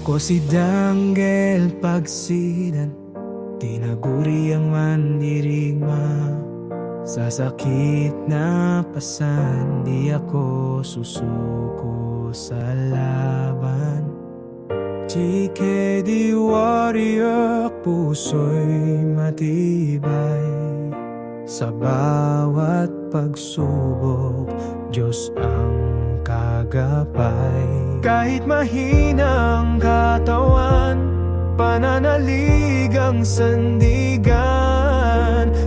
Ako si Danggel Pagsidan, tinaguri ang mandirigma. Sa sakit na pasan, di ako susuko sa laban. Chike di warrior, puso'y matibay. Sa bawat pagsubok, Diyos ang kagabay. Kahit mahinang katawan, pananaligang sandigan.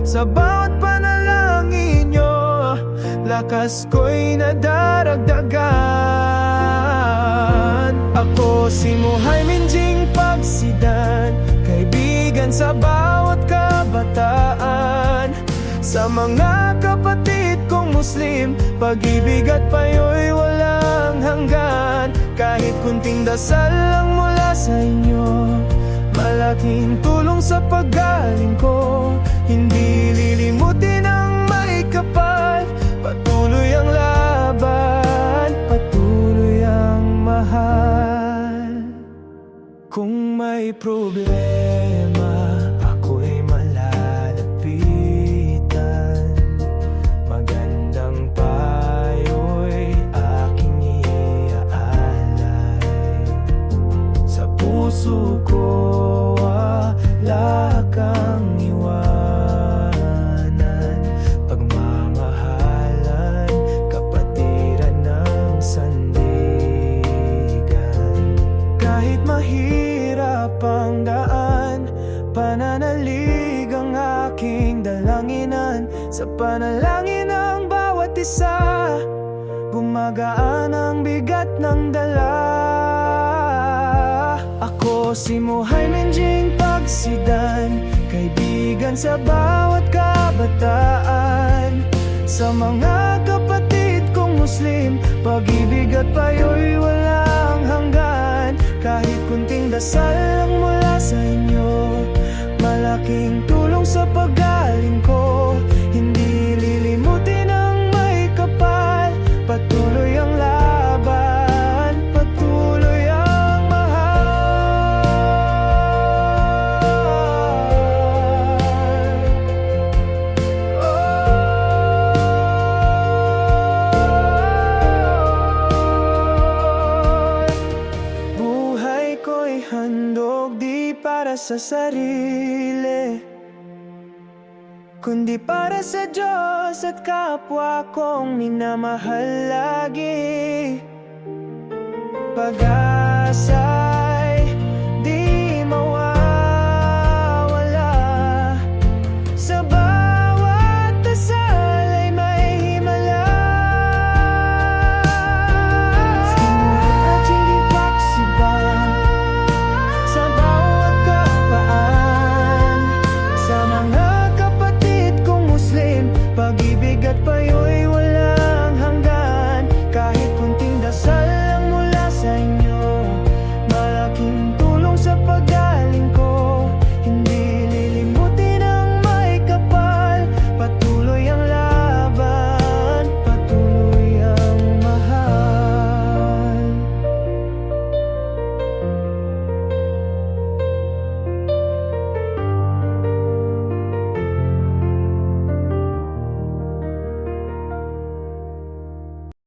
Sa bawat panalangin nyo, lakas ko'y nadaragdagan. Ako si Muhay Minjing Pagsidan, kaibigan sa bawat kabataan. Sa mga kapatid kong Muslim, pag-ibig at payo'y walang hanggan. Kahit kunting dasal lang mula sa inyo, malaking tulong sa paggaling ko. Hindi lilimutin ang may kapal, patuloy ang laban, patuloy ang mahal. Kung may problema, ako'y malalapitan. Magandang payo'y aking iaalay. Sa puso ko wala kang iwanan. Pagmamahalan, kapatiran ng sandigan. Kahit mahirap ang daan, pananalig ang aking dalanginan. Sa panalangin ng bawat isa, gumagaan ang bigat ng dala. Ako si Muhay Minjing Pagsidan, kaibigan sa bawat kabataan. Sa mga kapatid kong Muslim, pag-ibig at payo'y walang hanggan. Kahit kunting dasal lang mula sa inyo, malaking tulong sa paggaling ko. Hindi lilimutin ang may kapal, patuloy ang laban, patuloy ang mahal. Buhay ko'y handog di para sa sarili, kundi para sa Diyos at kapwa kong minamahal lagi. Pag-asa